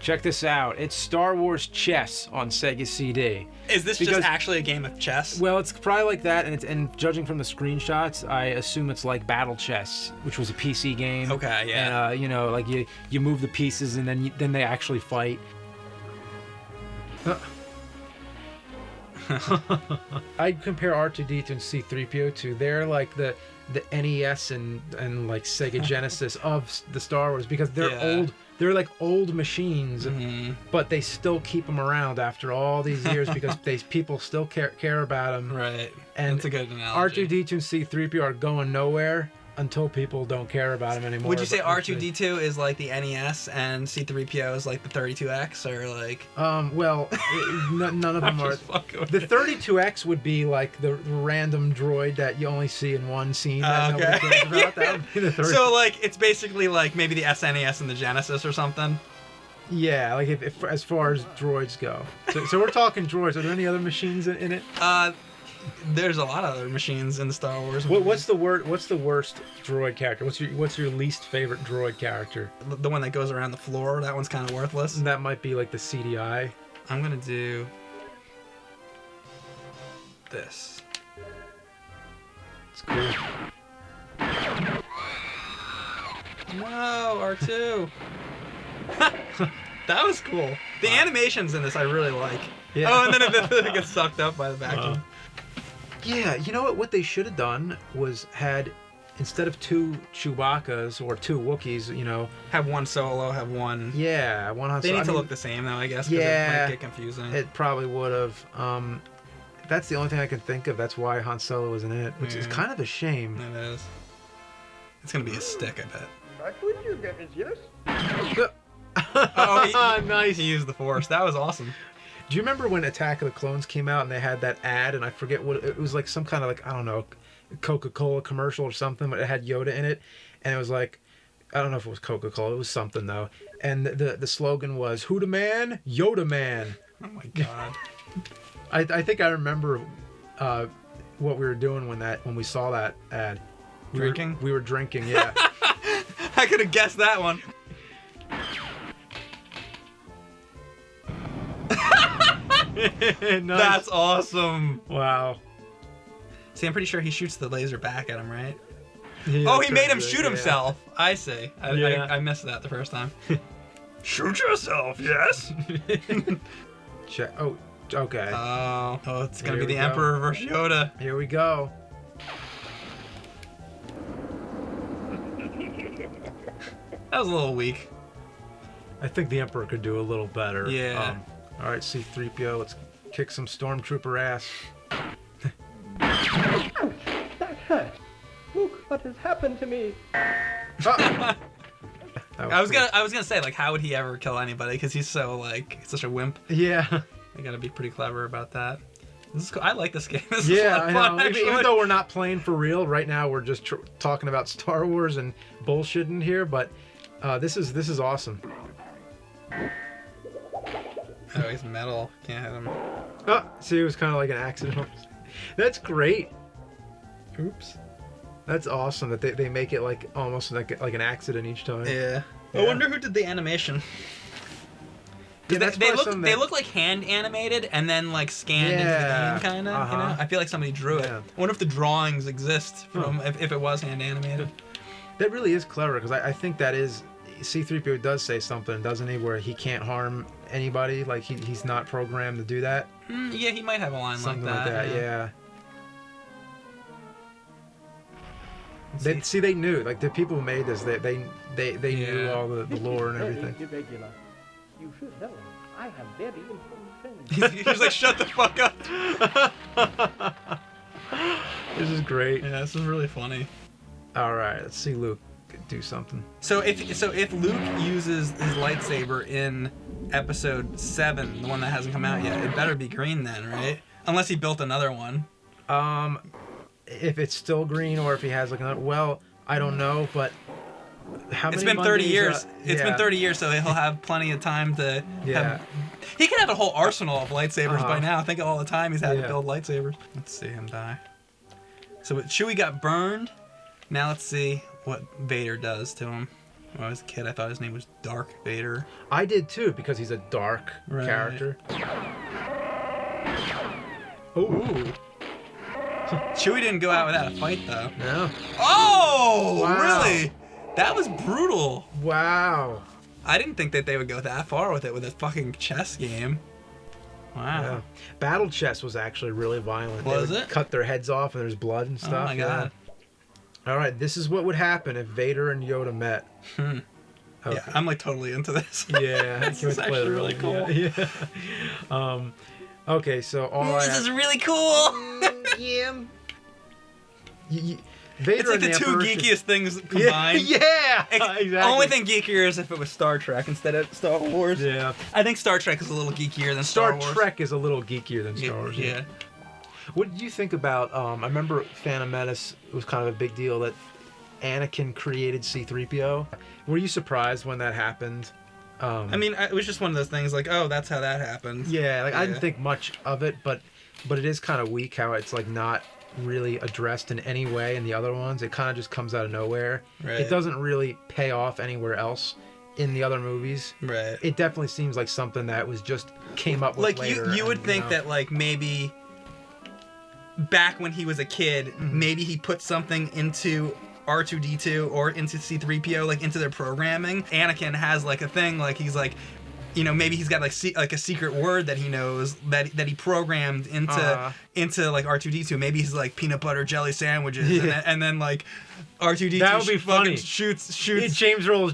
Check this out. It's Star Wars chess on Sega CD. Is this just actually a game of chess? Well, it's probably like that, and judging from the screenshots, I assume it's like Battle Chess, which was a PC game. Okay, yeah. And, you know, like you move the pieces, and then they actually fight. I'd compare R2-D2 and C-3PO to they're like the NES and like Sega Genesis of the Star Wars, because they're old. They're like old machines, but they still keep them around after all these years because people still care about them. Right. And that's a good analogy. R2-D2 and C-3PO are going nowhere until people don't care about them anymore. Would you say R2-D2 is like the NES and C-3PO is like the 32X, or like? Well, none of them are. The 32X would be like the random droid that you only see in one scene that nobody cares about. That would be the 30. So like it's basically like maybe the SNES and the Genesis or something. Yeah, like if as far as droids go. So we're talking droids. Are there any other machines in it? There's a lot of other machines in the Star Wars. What's the worst droid character? What's your least favorite droid character? The one that goes around the floor. That one's kind of worthless. And that might be like the CDI. I'm gonna do this. It's cool. No, R2. That was cool. The animations in this I really like. Yeah. Oh, and then it gets sucked up by the vacuum. Yeah, you know what they should have done was had, instead of 2 Chewbaccas or 2 Wookiees, you know, have one Solo, have one. Yeah, one Han Solo. They need to look the same though, I guess. Yeah, it might get confusing. It probably would have. That's the only thing I can think of. That's why Han Solo isn't in it, which is kind of a shame. It is. It's gonna be a stick, I bet. Back with you guys, yes? Oh, nice. He used the Force. That was awesome. Do you remember when Attack of the Clones came out and they had that ad, and I forget what it was, like some kind of like, I don't know, Coca-Cola commercial or something, but it had Yoda in it, and it was like, I don't know if it was Coca-Cola, it was something though, and the slogan was, "Who the man? Yoda man." Oh my god. I think I remember what we were doing when we saw that ad. Drinking? We were drinking, yeah. I could have guessed that one. Nice. That's awesome. Wow. See, I'm pretty sure he shoots the laser back at him, right? Yeah, oh, he made him shoot himself. I see. Yeah. I missed that the first time. Shoot yourself, yes? Oh, okay. Oh, it's going to be the go. Emperor versus Yoda. Here we go. That was a little weak. I think the Emperor could do a little better. Yeah. All right, C-3PO, let's kick some Stormtrooper ass. That hurt. Look what has happened to me. I was gonna say, like, how would he ever kill anybody? Because he's so like such a wimp. Yeah. You gotta be pretty clever about that. This is cool. I like this game. This Yeah, is a lot of fun, I know. actually. Even though we're not playing for real right now, we're just talking about Star Wars and bullshitting here. But this is awesome. Oh, he's metal. Can't hit him. Oh, see, it was kind of like an accident. That's great. Oops. That's awesome that they make it like almost like an accident each time. Yeah. I wonder who did the animation. Yeah, they look like hand animated and then like scanned into the game, kind of. You know? I feel like somebody drew it. I wonder if the drawings exist from if it was hand animated. That really is clever, because I think that is. C-3PO does say something, doesn't he, where he can't harm anybody? Like he's not programmed to do that. Yeah, he might have a line something like that. Yeah. They knew, like the people who made this, they knew all the lore and everything. Irregular. You should know. I have very important friends. He's like, shut the fuck up. This is great. Yeah, this is really funny. All right, let's see Luke do something. So if Luke uses his lightsaber in Episode 7, the one that hasn't come out yet, it better be green then, right? Unless he built another one. If it's still green or if he has like another, well, I don't know, but how many? It's been 30 Mondays, years. It's been 30 years, so he'll have plenty of time to. Have, he could have a whole arsenal of lightsabers by now. Think of all the time he's had to build lightsabers. Let's see him die. So Chewie got burned. Now let's see what Vader does to him. When I was a kid, I thought his name was Darth Vader. I did too, because he's a dark character. Ooh. Chewie didn't go out without a fight, though. No. Oh, Wow. really? That was brutal. Wow. I didn't think that they would go that far with it with a fucking chess game. Wow. Yeah. Battle chess was actually really violent. Was they would it? cut their heads off and there's blood and stuff. Oh my god. All right, this is what would happen if Vader and Yoda met. Okay. Yeah, I'm like totally into this. Yeah, This is actually really cool. Yeah. Okay, so This is really cool. Yeah. Vader It's like and the two Emperor geekiest things combined. Yeah, exactly. Only thing geekier is if it was Star Trek instead of Star Wars. Yeah. I think Star Trek is a little geekier than Star Wars. Star Trek is a little geekier than Star Wars. Yeah. What did you think about? I remember Phantom Menace was kind of a big deal that Anakin created C-3PO. Were you surprised when that happened? I mean, it was just one of those things like, oh, that's how that happened. Yeah, like I didn't think much of it, but it is kind of weak how it's like not really addressed in any way in the other ones. It kind of just comes out of nowhere. Right. It doesn't really pay off anywhere else in the other movies. Right. It definitely seems like something that was just came up with Like later. you would think that like maybe back when he was a kid, maybe he put something into R2D2 or into C-3PO, like into their programming. Anakin has like a thing, like he's like, you know, maybe he's got like a secret word that he knows that he programmed into like R2D2. Maybe he's like peanut butter jelly sandwiches, and then like R2D2 that would be funny. Shoots. James Earl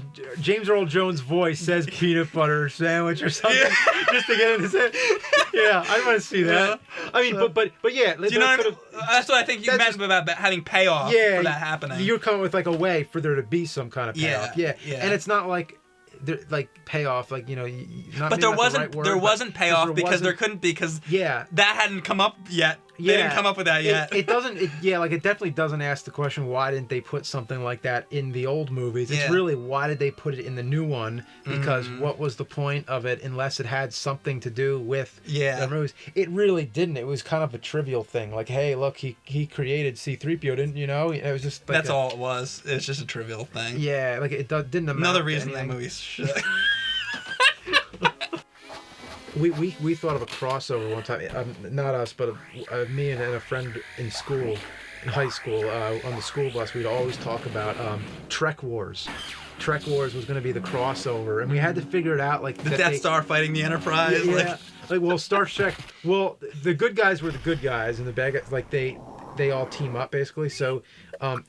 Jones' voice says peanut butter sandwich or something just to get in his head. Yeah, I want to see that. Yeah. I mean, but yeah. Do you know what I mean? That's what I think you meant about having payoff for that happening. You're coming with like a way for there to be some kind of payoff. Yeah. And it's not like like payoff, like, you know, but there wasn't payoff because there couldn't be, because that hadn't come up yet. They didn't come up with that yet. It doesn't. It definitely doesn't ask the question, why didn't they put something like that in the old movies? It's really, why did they put it in the new one? Because what was the point of it unless it had something to do with the movies? It really didn't. It was kind of a trivial thing. Like, hey, look, he created C-3PO, didn't you know? It was just like that's all it was. It's just a trivial thing. Yeah, like it didn't amount another to reason anything. that movie's shit. We thought of a crossover one time, not us, but me and a friend in school, in high school, on the school bus, we'd always talk about Trek Wars. Trek Wars was going to be the crossover, and we had to figure it out. Like the Death Star fighting the Enterprise. Yeah, like well, Star Trek. Well, the good guys were the good guys, and the bad guys, like they all team up basically. So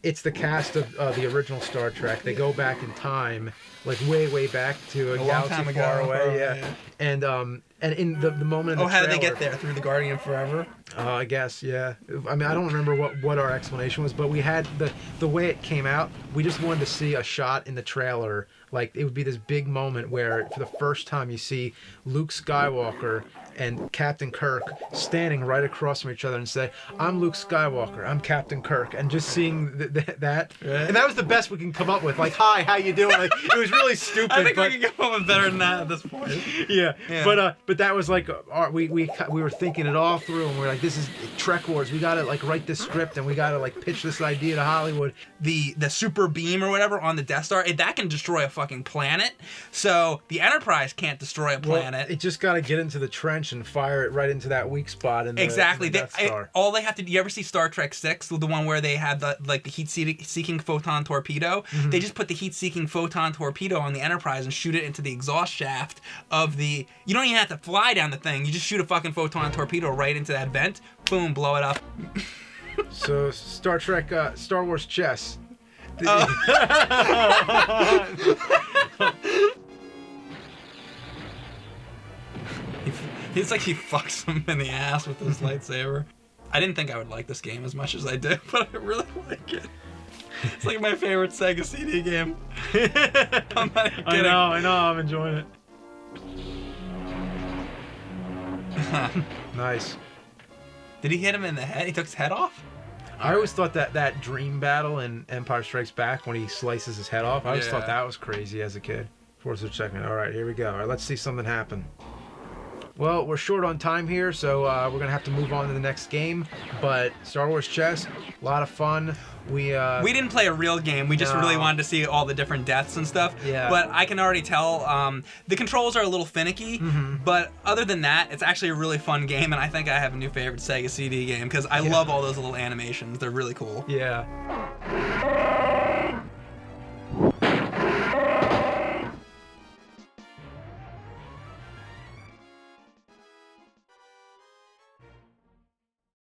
it's the cast of the original Star Trek. They go back in time, like way back to a galaxy far away. Yeah. And in the moment in the how trailer, did they get there? Through the Guardian of Forever? I guess, yeah. I mean, I don't remember what our explanation was, but we had the way it came out, we just wanted to see a shot in the trailer. Like, it would be this big moment where, for the first time, you see Luke Skywalker and Captain Kirk standing right across from each other and say, I'm Luke Skywalker, I'm Captain Kirk. And just seeing that. Right. And that was the best we can come up with. Like, hi, how you doing? Like, it was really stupid. I think we can come up with better than that at this point. Yeah. But that was like, we were thinking it all through, and we're like, this is Trek Wars. We got to like write this script, and we got to like pitch this idea to Hollywood. The super beam or whatever on the Death Star, that can destroy a fucking planet. So the Enterprise can't destroy a planet. Well, it just got to get into the trench and fire it right into that weak spot in the, exactly. in the Death Star. All they have to do, you ever see Star Trek 6, the one where they had the heat-seeking photon torpedo? Mm-hmm. They just put the heat-seeking photon torpedo on the Enterprise and shoot it into the exhaust shaft of the... You don't even have to fly down the thing. You just shoot a fucking photon torpedo right into that vent. Boom, blow it up. So, Star Wars chess. It's like he fucks him in the ass with his lightsaber. I didn't think I would like this game as much as I did, but I really like it. It's like my favorite Sega CD game. I'm not even kidding. I know, I'm enjoying it. Nice. Did he hit him in the head? He took his head off? I always thought that dream battle in Empire Strikes Back when he slices his head off, I always thought that was crazy as a kid. Force of checking. All right, here we go. All right, let's see something happen. Well, we're short on time here, so we're going to have to move on to the next game. But Star Wars Chess, a lot of fun. We didn't play a real game. We just really wanted to see all the different deaths and stuff. Yeah. But I can already tell the controls are a little finicky. But other than that, it's actually a really fun game, and I think I have a new favorite Sega CD game because I love all those little animations. They're really cool. Yeah.